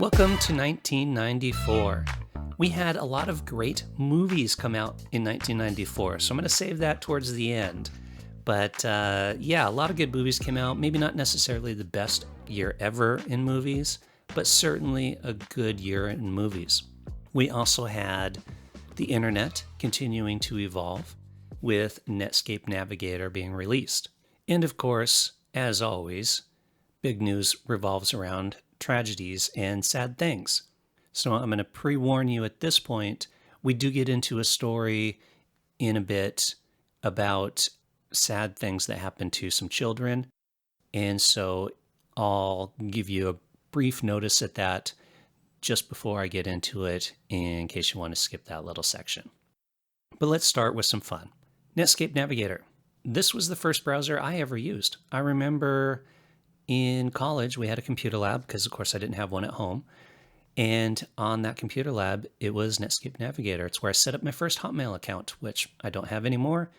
Welcome to 1994. We had a lot of great movies come out in 1994, so I'm going to save that towards the end. But yeah, a lot of good movies came out. Maybe not necessarily the best year ever in movies, but certainly a good year in movies. We also had the internet continuing to evolve, with Netscape Navigator being released. And of course, as always, big news revolves around tragedies and sad things. So I'm going to pre-warn you at this point, we do get into a story in a bit about sad things that happen to some children. And so I'll give you a brief notice at that just before I get into it in case you want to skip that little section. But let's start with some fun. Netscape Navigator. This was the first browser I ever used. I remember in college we had a computer lab because of course I didn't have one at home. And on that computer lab, it was Netscape Navigator. It's where I set up my first Hotmail account, which I don't have anymore.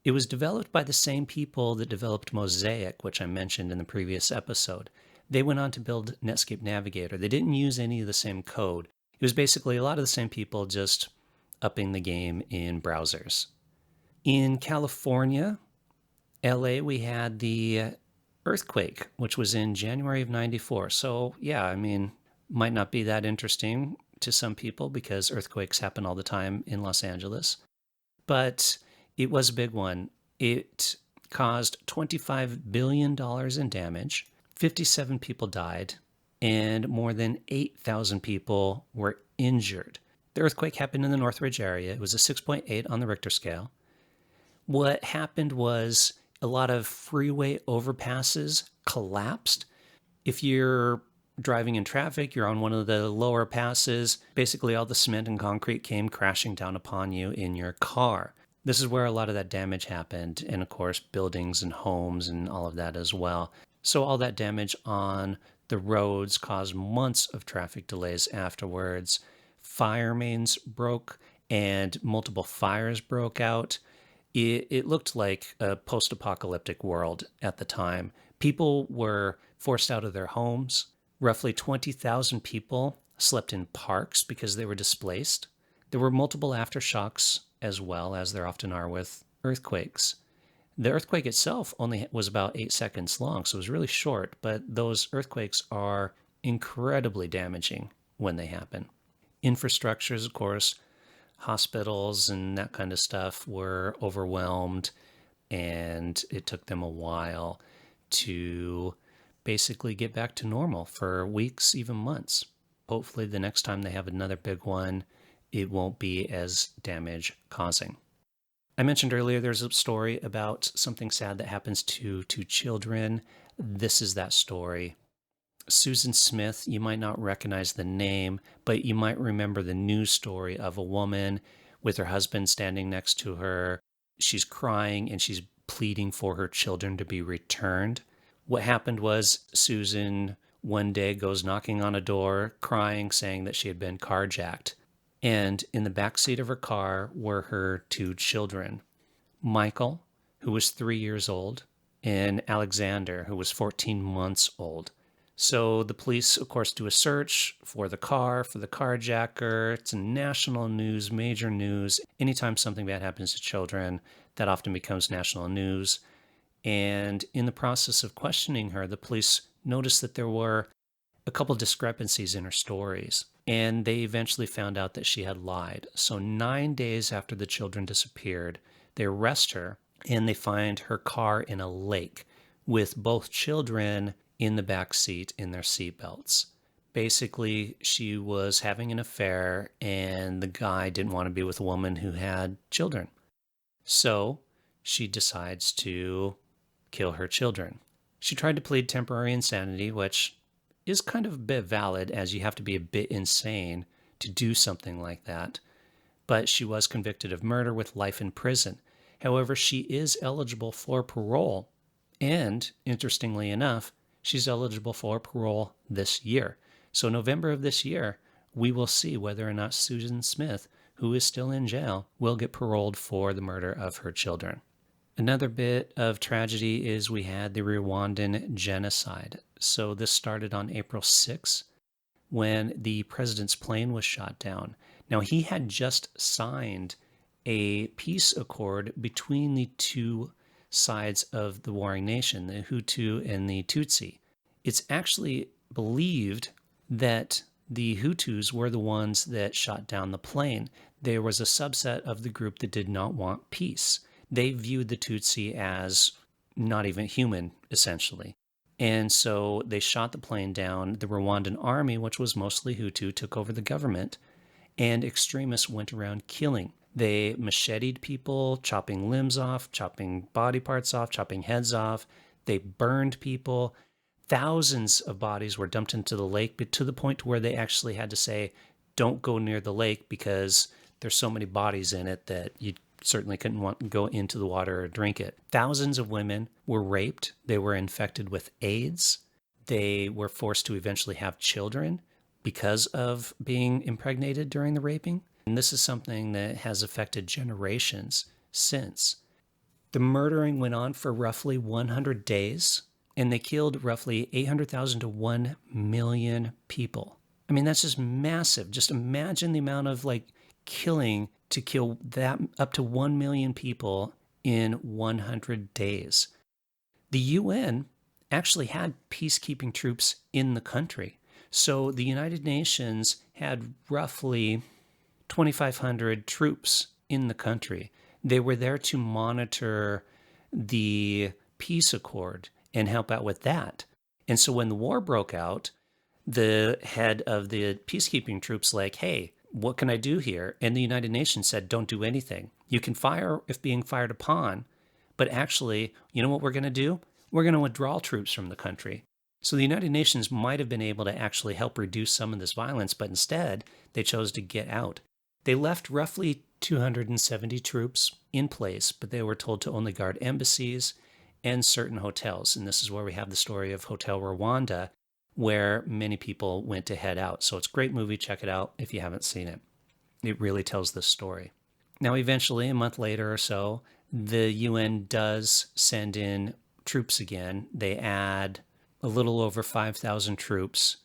It was developed by the same people that developed Mosaic, which I mentioned in the previous episode. They went on to build Netscape Navigator. They didn't use any of the same code. It was basically a lot of the same people just upping the game in browsers. In California, LA, we had the earthquake, which was in January of 94. So yeah, I mean, might not be that interesting to some people because earthquakes happen all the time in Los Angeles. But it was a big one. It caused $25 billion in damage, 57 people died, and more than 8,000 people were injured. The earthquake happened in the Northridge area. It was a 6.8 on the Richter scale. What happened was a lot of freeway overpasses collapsed. If you're driving in traffic, you're on one of the lower passes, basically all the cement and concrete came crashing down upon you in your car. This is where a lot of that damage happened, and of course buildings and homes and all of that as well. So all that damage on the roads caused months of traffic delays afterwards. Fire mains broke and multiple fires broke out. It looked like a post-apocalyptic world at the time. People were forced out of their homes. Roughly 20,000 people slept in parks because they were displaced. There were multiple aftershocks as well, as there often are with earthquakes. The earthquake itself only was about 8 seconds long, so it was really short, but those earthquakes are incredibly damaging when they happen. Infrastructures, of course, hospitals and that kind of stuff were overwhelmed, and it took them a while to basically get back to normal for weeks, even months. Hopefully the next time they have another big one, it won't be as damage causing. I mentioned earlier there's a story about something sad that happens to two children. This is that story. Susan Smith, you might not recognize the name, but you might remember the news story of a woman with her husband standing next to her. She's crying and she's pleading for her children to be returned. What happened was Susan one day goes knocking on a door, crying, saying that she had been carjacked. And in the back seat of her car were her two children, Michael, who was 3 years old, and Alexander, who was 14 months old. So the police, of course, do a search for the car, for the carjacker. It's national news, major news. Anytime something bad happens to children, that often becomes national news. And in the process of questioning her, the police noticed that there were a couple discrepancies in her stories. And they eventually found out that she had lied. So 9 days after the children disappeared, they arrest her and they find her car in a lake with both children in the back seat in their seatbelts. Basically, she was having an affair and the guy didn't want to be with a woman who had children. So she decides to kill her children. She tried to plead temporary insanity, which is kind of a bit valid, as you have to be a bit insane to do something like that. But she was convicted of murder with life in prison. However, she is eligible for parole. And, interestingly enough, she's eligible for parole this year. So November of this year, we will see whether or not Susan Smith, who is still in jail, will get paroled for the murder of her children. Another bit of tragedy is we had the Rwandan genocide. So this started on April 6th. when the president's plane was shot down. Now, he had just signed a peace accord between the two sides of the warring nation, the Hutu and the Tutsi. It's actually believed that the Hutus were the ones that shot down the plane. There was a subset of the group that did not want peace. They viewed the Tutsi as not even human, essentially. And so they shot the plane down. The Rwandan army, which was mostly Hutu, took over the government, and extremists went around killing. They macheted people, chopping limbs off, chopping body parts off, chopping heads off. They burned people. Thousands of bodies were dumped into the lake, but to the point where they actually had to say, don't go near the lake because there's so many bodies in it that you certainly couldn't want to go into the water or drink it. Thousands of women were raped. They were infected with AIDS. They were forced to eventually have children because of being impregnated during the raping. And this is something that has affected generations since. The murdering went on for roughly 100 days, and they killed roughly 800,000 to 1 million people. I mean, that's just massive. Just imagine the amount of killing to kill that up to 1 million people in 100 days. The UN actually had peacekeeping troops in the country. So the United Nations had roughly 2,500 troops in the country. They were there to monitor the peace accord and help out with that. And so when the war broke out, the head of the peacekeeping troops hey, what can I do here? And the United Nations said, don't do anything. You can fire if being fired upon, but actually, you know what we're going to do? We're going to withdraw troops from the country. So the United Nations might have been able to actually help reduce some of this violence, but instead they chose to get out. They left roughly 270 troops in place, but they were told to only guard embassies and certain hotels. And this is where we have the story of Hotel Rwanda, where many people went to head out. So it's a great movie. Check it out if you haven't seen it. It really tells this story. Now, eventually, a month later or so, the UN does send in troops again. They add a little over 5,000 troops,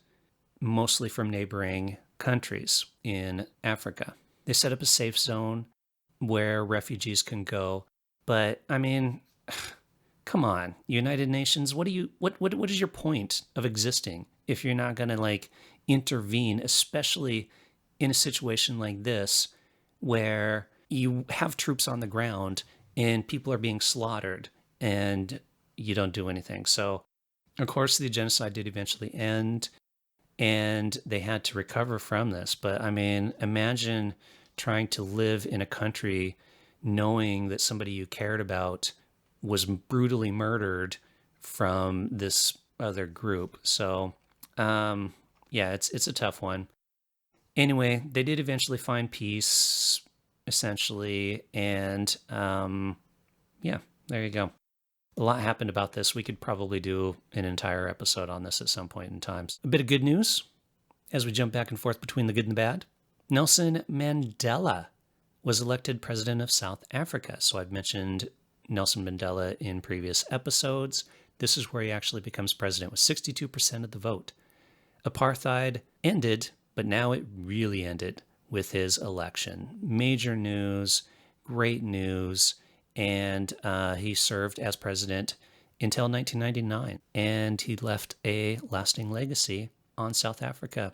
mostly from neighboring countries in Africa. They set up a safe zone where refugees can go. But, I mean, come on, United Nations, what is your point of existing if you're not going to intervene, especially in a situation like this where you have troops on the ground and people are being slaughtered and you don't do anything? So, of course, the genocide did eventually end and they had to recover from this. But I mean, imagine trying to live in a country knowing that somebody you cared about was brutally murdered from this other group. So, yeah, it's a tough one. Anyway, they did eventually find peace, essentially, and yeah, there you go. A lot happened about this. We could probably do an entire episode on this at some point in time. A bit of good news as we jump back and forth between the good and the bad. Nelson Mandela was elected president of South Africa. So I've mentioned Nelson Mandela in previous episodes. This is where he actually becomes president with 62% of the vote. Apartheid ended, but now it really ended with his election. Major news, great news, and he served as president until 1999, and he left a lasting legacy on South Africa.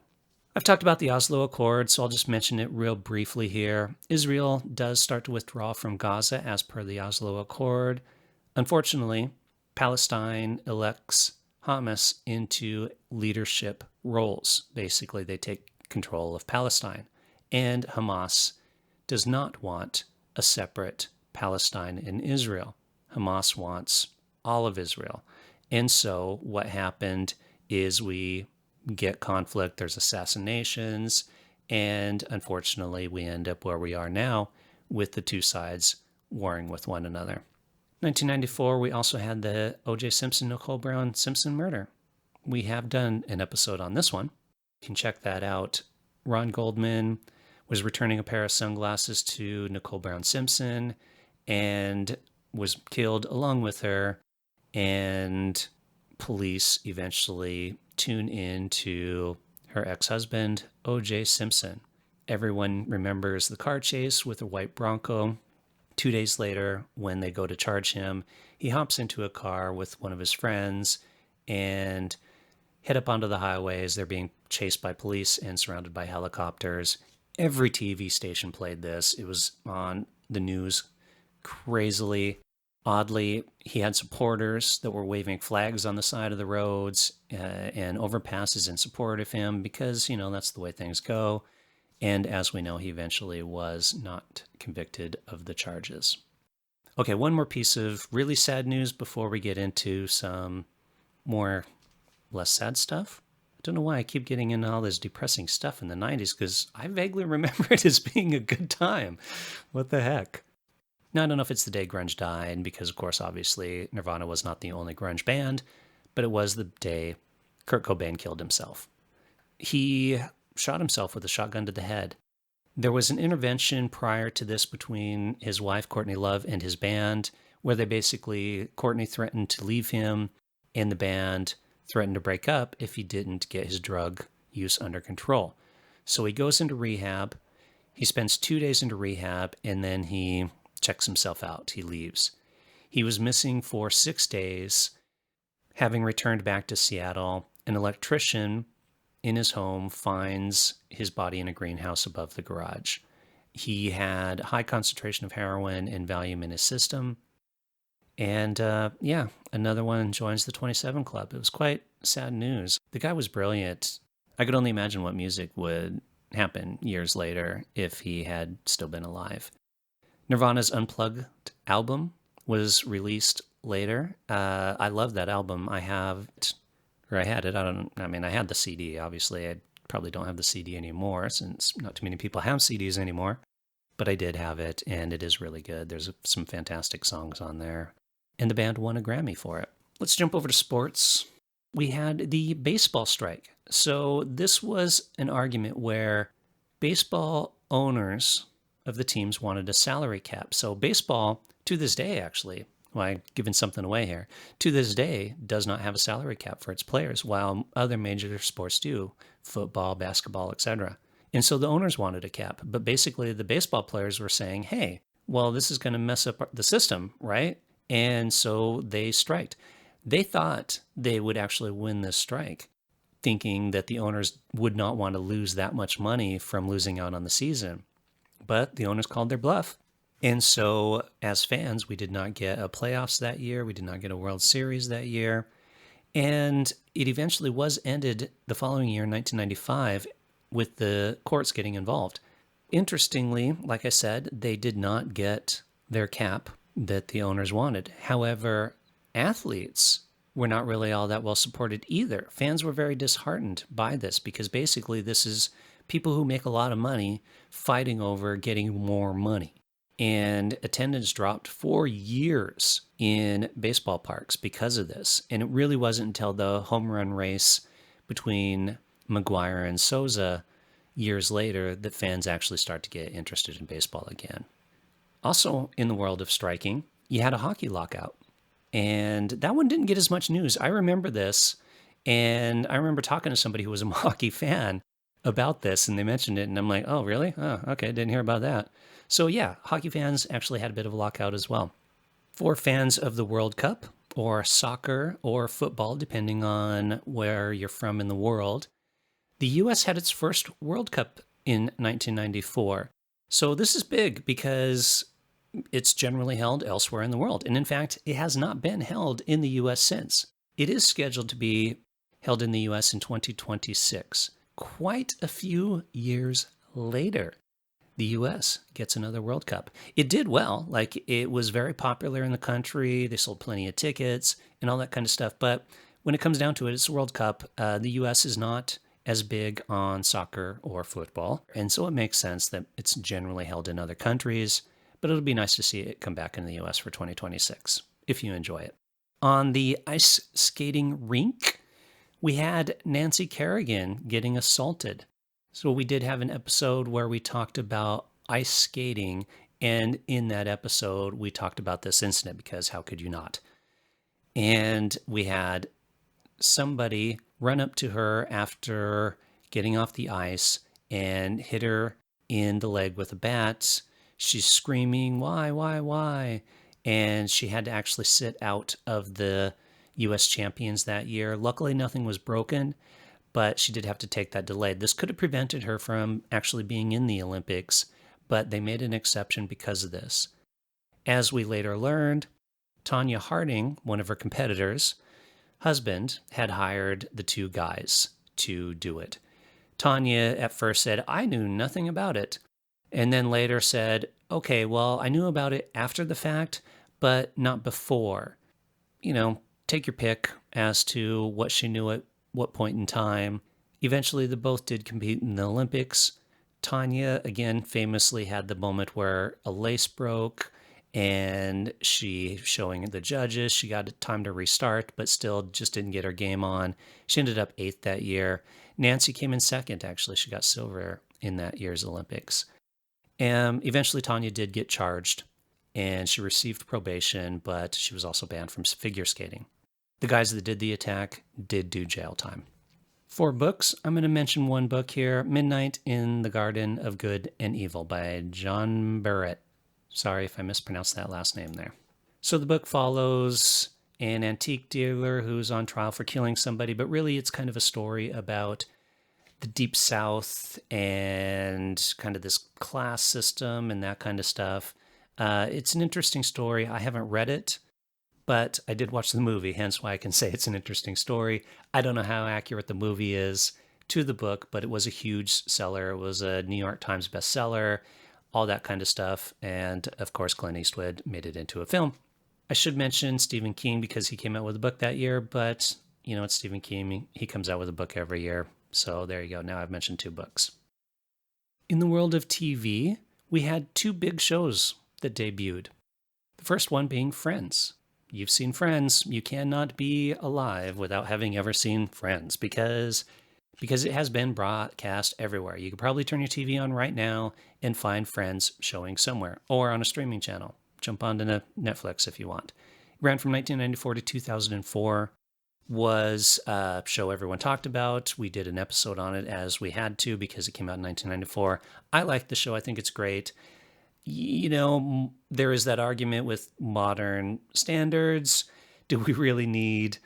I've talked about the Oslo Accord, so I'll just mention it real briefly here. Israel does start to withdraw from Gaza as per the Oslo Accord. Unfortunately, Palestine elects Hamas into leadership roles. Basically, they take control of Palestine. And Hamas does not want a separate Palestine and Israel. Hamas wants all of Israel. And so what happened is we get conflict, there's assassinations, and unfortunately we end up where we are now with the two sides warring with one another. 1994, we also had the O.J. Simpson, Nicole Brown Simpson murder. We have done an episode on this one. You can check that out. Ron Goldman was returning a pair of sunglasses to Nicole Brown Simpson and was killed along with her, and police eventually tune in to her ex-husband, O.J. Simpson. Everyone remembers the car chase with a white Bronco. 2 days later, when they go to charge him, he hops into a car with one of his friends and head up onto the highways. They're being chased by police and surrounded by helicopters. Every TV station played this. It was on the news crazily. Oddly, he had supporters that were waving flags on the side of the roads and overpasses in support of him because, that's the way things go. And as we know, he eventually was not convicted of the charges. Okay, one more piece of really sad news before we get into some more less sad stuff. I don't know why I keep getting into all this depressing stuff in the 90s because I vaguely remember it as being a good time. What the heck? Now, I don't know if it's the day grunge died because, of course, obviously Nirvana was not the only grunge band, but it was the day Kurt Cobain killed himself. He shot himself with a shotgun to the head. There was an intervention prior to this between his wife, Courtney Love, and his band, where Courtney threatened to leave him, and the band threatened to break up if he didn't get his drug use under control. So he goes into rehab. He spends 2 days into rehab, and then he checks himself out. He leaves. He was missing for 6 days. Having returned back to Seattle, an electrician in his home finds his body in a greenhouse above the garage. He had a high concentration of heroin and Valium in his system. And another one joins the 27 Club. It was quite sad news. The guy was brilliant. I could only imagine what music would happen years later if he had still been alive. Nirvana's Unplugged album was released later. I love that album. I had it. I had the CD, obviously. I probably don't have the CD anymore since not too many people have CDs anymore. But I did have it, and it is really good. There's some fantastic songs on there. And the band won a Grammy for it. Let's jump over to sports. We had the baseball strike. So this was an argument where baseball owners of the teams wanted a salary cap. So baseball, to this day, actually, I'm giving something away here, to this day does not have a salary cap for its players, while other major sports do, football, basketball, etc. And so the owners wanted a cap, but basically the baseball players were saying, hey, well, this is going to mess up the system, right? And so they striked. They thought they would actually win this strike, thinking that the owners would not want to lose that much money from losing out on the season. But the owners called their bluff. And so as fans, we did not get a playoffs that year. We did not get a World Series that year. And it eventually was ended the following year, 1995, with the courts getting involved. Interestingly, like I said, they did not get their cap that the owners wanted. However, athletes were not really all that well supported either. Fans were very disheartened by this because basically this is people who make a lot of money fighting over getting more money. And attendance dropped for years in baseball parks because of this. And it really wasn't until the home run race between McGwire and Souza years later that fans actually start to get interested in baseball again. Also, in the world of striking, you had a hockey lockout. And that one didn't get as much news. I remember this, and I remember talking to somebody who was a hockey fan about this, and they mentioned it, and I'm like, oh, really? Oh, okay, didn't hear about that. So yeah, hockey fans actually had a bit of a lockout as well. For fans of the World Cup, or soccer, or football, depending on where you're from in the world, the U.S. had its first World Cup in 1994. So this is big because it's generally held elsewhere in the world. And in fact, it has not been held in the U.S. since. It is scheduled to be held in the U.S. in 2026. Quite a few years later, the U.S. gets another World Cup. It did well. It was very popular in the country. They sold plenty of tickets and all that kind of stuff. But when it comes down to it, it's a World Cup. The U.S. is not as big on soccer or football. And so it makes sense that it's generally held in other countries. But it'll be nice to see it come back in the U.S. for 2026, if you enjoy it. On the ice skating rink, we had Nancy Kerrigan getting assaulted. So we did have an episode where we talked about ice skating, and in that episode, we talked about this incident because how could you not? And we had somebody run up to her after getting off the ice and hit her in the leg with a bat. She's screaming, why, why? And she had to actually sit out of the U.S. champions that year. Luckily, nothing was broken, but she did have to take that delay. This could have prevented her from actually being in the Olympics, but they made an exception because of this. As we later learned, Tanya Harding, one of her competitors' husband, had hired the two guys to do it. Tanya at first said, I knew nothing about it. And then later said, okay, well, I knew about it after the fact, but not before. Take your pick as to what she knew at what point in time. Eventually, they both did compete in the Olympics. Tanya, again, famously had the moment where a lace broke and she, showing the judges, she got time to restart, but still just didn't get her game on. She ended up 8th that year. Nancy came in 2nd, actually. She got silver in that year's Olympics. And eventually, Tanya did get charged, and she received probation, but she was also banned from figure skating. The guys that did the attack did do jail time. For books, I'm going to mention one book here, Midnight in the Garden of Good and Evil by John Barrett. Sorry if I mispronounced that last name there. So the book follows an antique dealer who's on trial for killing somebody, but really it's kind of a story about the Deep South and kind of this class system and that kind of stuff. It's an interesting story. I haven't read it, but I did watch the movie, hence why I can say it's an interesting story. I don't know how accurate the movie is to the book, but it was a huge seller. It was a New York Times bestseller, all that kind of stuff. And of course, Clint Eastwood made it into a film. I should mention Stephen King because he came out with a book that year, but it's Stephen King. He comes out with a book every year. So there you go. Now I've mentioned 2 books. In the world of TV, we had 2 big shows that debuted. The first one being Friends. You've seen Friends. You cannot be alive without having ever seen Friends because it has been broadcast everywhere. You could probably turn your TV on right now and find Friends showing somewhere or on a streaming channel. Jump onto Netflix if you want. It ran from 1994 to 2004. Was a show everyone talked about. We did an episode on it as we had to because it came out in 1994. I like the show. I think it's great. There is that argument with modern standards. Do we really need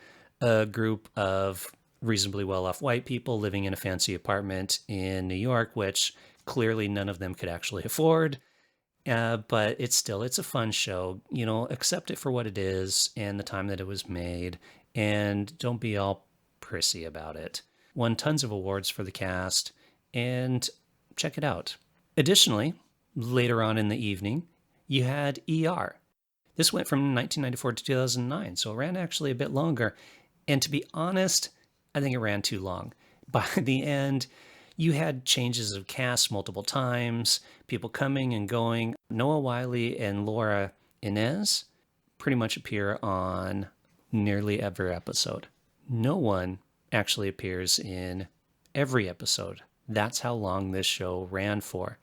a group of reasonably well-off white people living in a fancy apartment in New York, which clearly none of them could actually afford? But it's a fun show. Accept it for what it is and the time that it was made, and don't be all prissy about it. Won tons of awards for the cast, and check it out. Additionally, later on in the evening, you had ER. This went from 1994 to 2009, so it ran actually a bit longer. And to be honest, I think it ran too long. By the end, you had changes of cast multiple times, people coming and going. Noah Wyle and Laura Inez pretty much appear on nearly every episode. No one actually appears in every episode. That's how long this show ran for.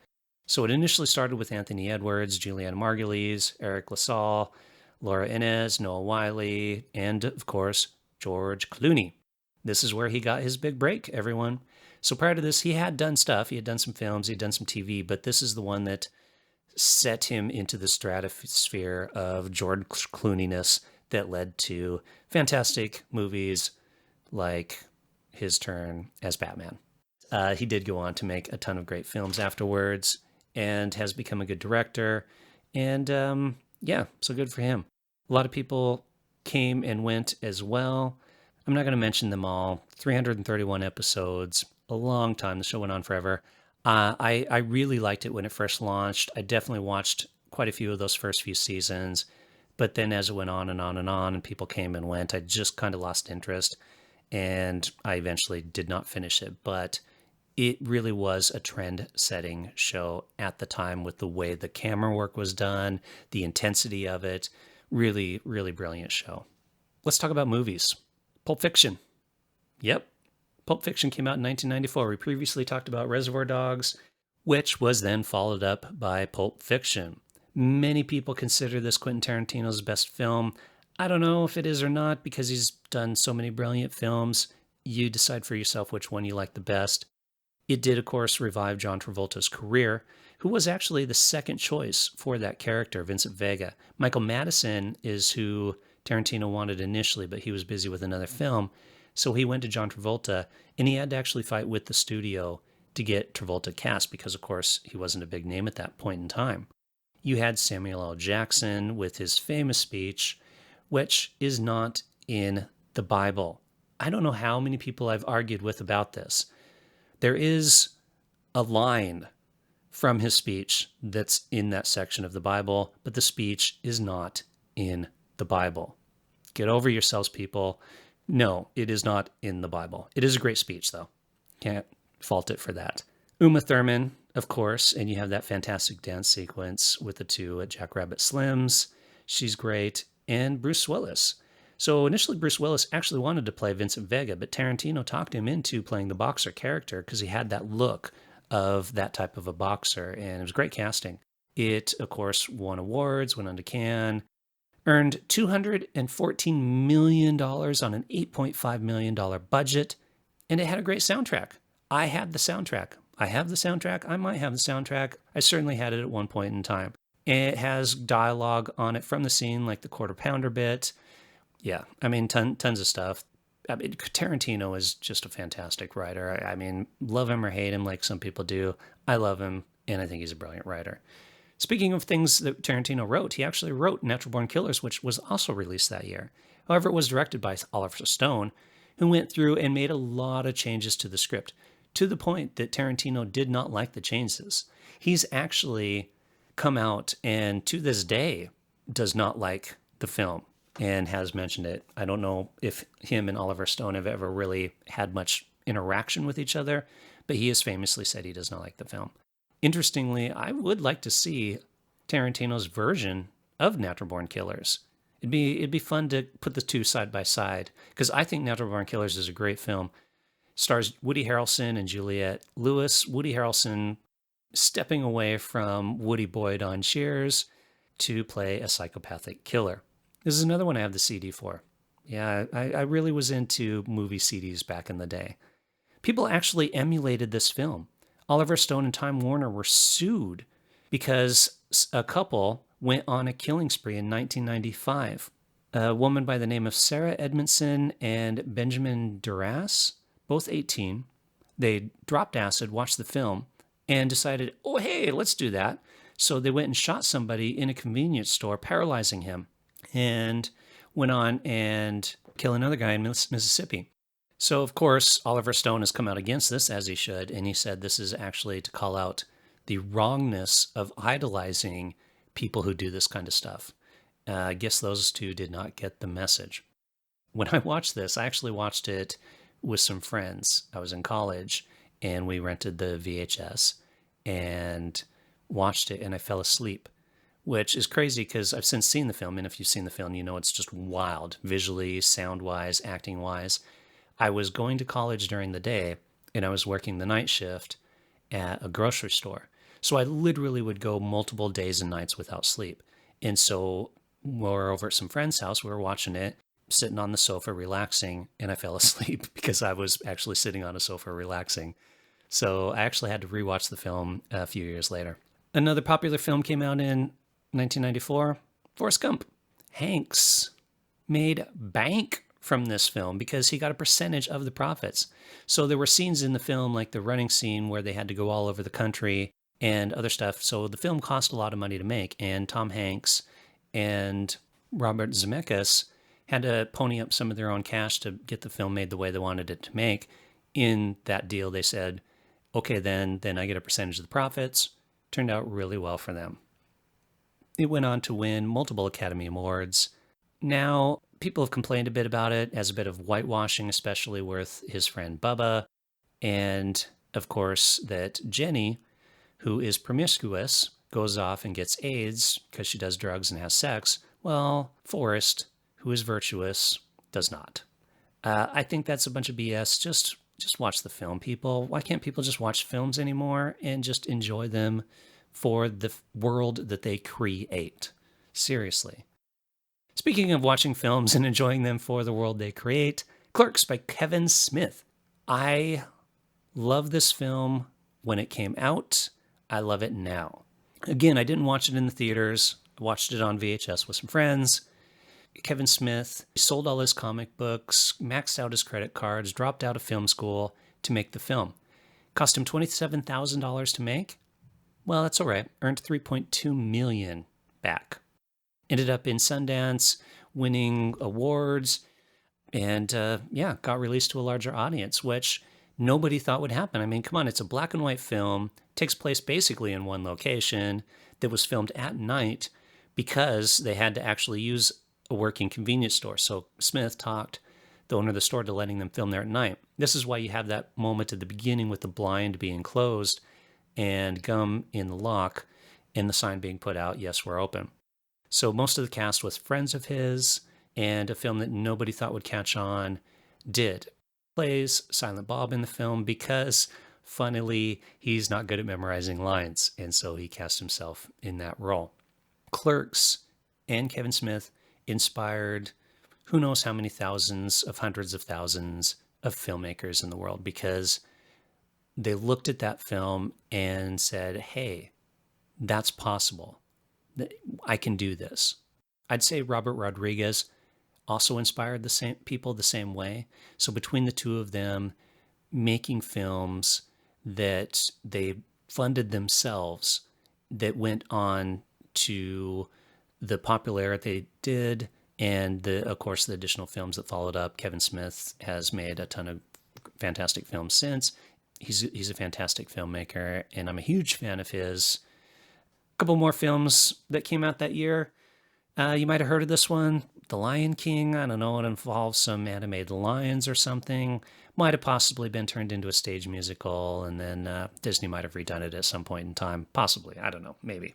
So it initially started with Anthony Edwards, Juliana Margulies, Eric LaSalle, Laura Inez, Noah Wyle, and of course, George Clooney. This is where he got his big break, everyone. So prior to this, he had done stuff. He had done some films, he had done some TV, but this is the one that set him into the stratosphere of George Clooney-ness that led to fantastic movies like his turn as Batman. He did go on to make a ton of great films afterwards and has become a good director. And so good for him. A lot of people came and went as well. I'm not going to mention them all. 331 episodes, a long time. The show went on forever. I really liked it when it first launched. I definitely watched quite a few of those first few seasons. But then as it went on and on and on and people came and went, I just kind of lost interest. And I eventually did not finish it. But it really was a trend-setting show at the time with the way the camera work was done, the intensity of it. Really, really brilliant show. Let's talk about movies. Pulp Fiction. Yep. Pulp Fiction came out in 1994. We previously talked about Reservoir Dogs, which was then followed up by Pulp Fiction. Many people consider this Quentin Tarantino's best film. I don't know if it is or not because he's done so many brilliant films. You decide for yourself which one you like the best. It did, of course, revive John Travolta's career, who was actually the second choice for that character, Vincent Vega. Michael Madison is who Tarantino wanted initially, but he was busy with another film. So he went to John Travolta, and he had to actually fight with the studio to get Travolta cast because, of course, he wasn't a big name at that point in time. You had Samuel L. Jackson with his famous speech, which is not in the Bible. I don't know how many people I've argued with about this. There is a line from his speech that's in that section of the Bible, but the speech is not in the Bible. Get over yourselves, people. No, it is not in the Bible. It is a great speech, though. Can't fault it for that. Uma Thurman, of course, and you have that fantastic dance sequence with the two at Jackrabbit Slim's. She's great. And Bruce Willis. So initially, Bruce Willis actually wanted to play Vincent Vega, but Tarantino talked him into playing the boxer character because he had that look of that type of a boxer, and it was great casting. It, of course, won awards, went on to Cannes, earned $214 million on an $8.5 million budget, and it had a great soundtrack. I had the soundtrack. I have the soundtrack. I might have the soundtrack. I certainly had it at one point in time. It has dialogue on it from the scene, like the quarter pounder bit. Yeah, I mean, tons of stuff. I mean, Tarantino is just a fantastic writer. I mean, love him or hate him like some people do. I love him, and I think he's a brilliant writer. Speaking of things that Tarantino wrote, he actually wrote Natural Born Killers, which was also released that year. However, it was directed by Oliver Stone, who went through and made a lot of changes to the script, to the point that Tarantino did not like the changes. He's actually come out and to this day does not like the film and has mentioned it. I don't know if him and Oliver Stone have ever really had much interaction with each other, but he has famously said he does not like the film. Interestingly, I would like to see Tarantino's version of Natural Born Killers. It'd be fun to put the two side by side because I think Natural Born Killers is a great film. Stars Woody Harrelson and Juliette Lewis. Woody Harrelson stepping away from Woody Boyd on Cheers to play a psychopathic killer. This is another one I have the CD for. Yeah, I really was into movie CDs back in the day. People actually emulated this film. Oliver Stone and Time Warner were sued because a couple went on a killing spree in 1995. A woman by the name of Sarah Edmondson and Benjamin Duras, both 18, they dropped acid, watched the film, and decided, oh, hey, let's do that. So they went and shot somebody in a convenience store, paralyzing him, and went on and killed another guy in Mississippi. So, of course, Oliver Stone has come out against this, as he should, and he said this is actually to call out the wrongness of idolizing people who do this kind of stuff. I guess those two did not get the message. When I watched this, I actually watched it with some friends. I was in college, and we rented the VHS and watched it, and I fell asleep, which is crazy because I've since seen the film, and if you've seen the film, you know it's just wild, visually, sound-wise, acting-wise. I was going to college during the day, and I was working the night shift at a grocery store. So I literally would go multiple days and nights without sleep. And so we were over at some friend's house, we were watching it, sitting on the sofa, relaxing, and I fell asleep because I was actually sitting on a sofa relaxing. So I actually had to rewatch the film a few years later. Another popular film came out in 1994, Forrest Gump. Hanks made bank from this film because he got a percentage of the profits. So there were scenes in the film, like the running scene where they had to go all over the country and other stuff. So the film cost a lot of money to make, and Tom Hanks and Robert Zemeckis had to pony up some of their own cash to get the film made the way they wanted it to make. In that deal, they said, okay, then I get a percentage of the profits. Turned out really well for them. It went on to win multiple Academy Awards. Now, people have complained a bit about it as a bit of whitewashing, especially with his friend Bubba. And, of course, that Jenny, who is promiscuous, goes off and gets AIDS because she does drugs and has sex. Well, Forrest, who is virtuous, does not. I think that's a bunch of BS. Just watch the film, people. Why can't people just watch films anymore and just enjoy them for the world that they create? Seriously. Speaking of watching films and enjoying them for the world they create, Clerks by Kevin Smith. I Love this film when it came out. I love it now. Again, I didn't watch it in the theaters. I watched it on VHS with some friends. Kevin Smith sold all his comic books, maxed out his credit cards, dropped out of film school to make the film. Cost him $27,000 to make. Well, that's all right. Earned $3.2 million back. Ended up in Sundance, winning awards, and got released to a larger audience, which nobody thought would happen. I mean, come on, it's a black and white film, takes place basically in one location that was filmed at night because they had to actually use a working convenience store. So Smith talked the owner of the store to letting them film there at night. This is why you have that moment at the beginning with the blind being closed and gum in the lock and the sign being put out, yes, we're open. So most of the cast was friends of his, and a film that nobody thought would catch on did. Plays Silent Bob in the film because, funnily, he's not good at memorizing lines, and so he cast himself in that role. Clerks and Kevin Smith inspired who knows how many thousands of hundreds of thousands of filmmakers in the world, because they looked at that film and said, hey, that's possible. I can do this. I'd say Robert Rodriguez also inspired the same people the same way. So between the two of them making films that they funded themselves, that went on to the popularity they did, and of course the additional films that followed up. Kevin Smith has made a ton of fantastic films since. He's a fantastic filmmaker, and I'm a huge fan of his. A couple more films that came out that year. You might have heard of this one, The Lion King. I don't know, it involves some animated lions or something. Might have possibly been turned into a stage musical, and then Disney might have redone it at some point in time. Possibly, I don't know, maybe.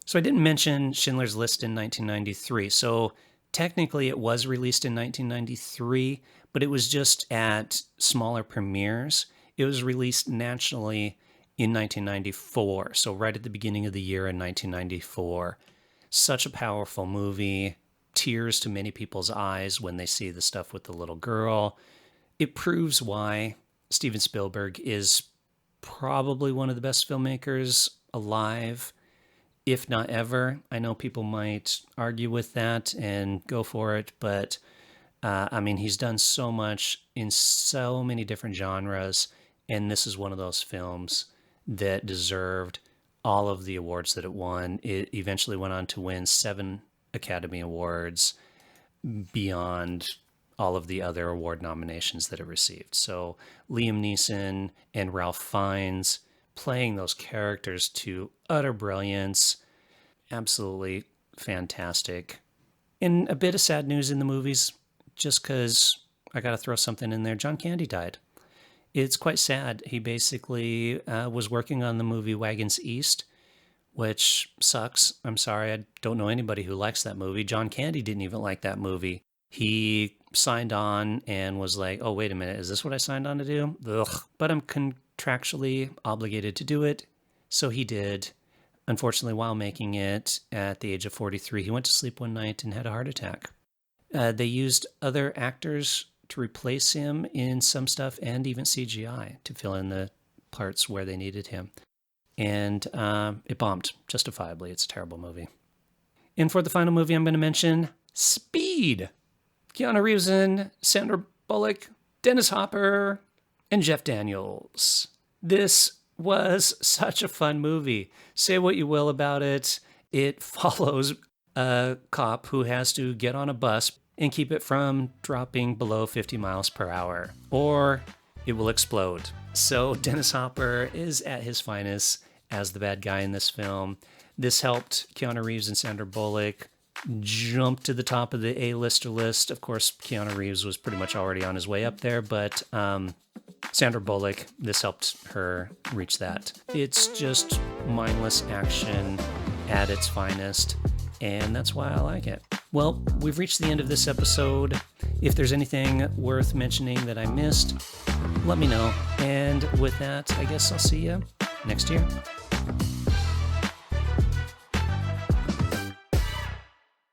So I didn't mention Schindler's List in 1993. So technically it was released in 1993, but it was just at smaller premieres. It was released nationally in 1994, so right at the beginning of the year in 1994. Such a powerful movie. Tears to many people's eyes when they see the stuff with the little girl. It proves why Steven Spielberg is probably one of the best filmmakers alive, if not ever. I know people might argue with that and go for it, but I mean, he's done so much in so many different genres, and this is one of those films that deserved all of the awards that it won. It eventually went on to win 7 Academy Awards beyond all of the other award nominations that it received. So Liam Neeson and Ralph Fiennes playing those characters to utter brilliance. Absolutely fantastic. And a bit of sad news in the movies, just because I got to throw something in there. John Candy died. It's quite sad. He basically was working on the movie Wagons East, which sucks. I'm sorry. I don't know anybody who likes that movie. John Candy didn't even like that movie. He signed on and was like, oh, wait a minute. Is this what I signed on to do? Ugh. But I'm contractually obligated to do it. So he did. Unfortunately, while making it at the age of 43, he went to sleep one night and had a heart attack. They used other actors to replace him in some stuff, and even CGI to fill in the parts where they needed him. And it bombed, justifiably. It's a terrible movie. And for the final movie I'm going to mention, Speed. Keanu Reeves and Sandra Bullock, Dennis Hopper, and Jeff Daniels. This was such a fun movie. Say what you will about it. It follows a cop who has to get on a bus and keep it from dropping below 50 miles per hour, or it will explode. So Dennis Hopper is at his finest as the bad guy in this film. This helped Keanu Reeves and Sandra Bullock jump to the top of the A-lister list. Of course, Keanu Reeves was pretty much already on his way up there, but Sandra Bullock, this helped her reach that. It's just mindless action at its finest, and that's why I like it. Well, we've reached the end of this episode. If there's anything worth mentioning that I missed, let me know. And with that, I guess I'll see you next year.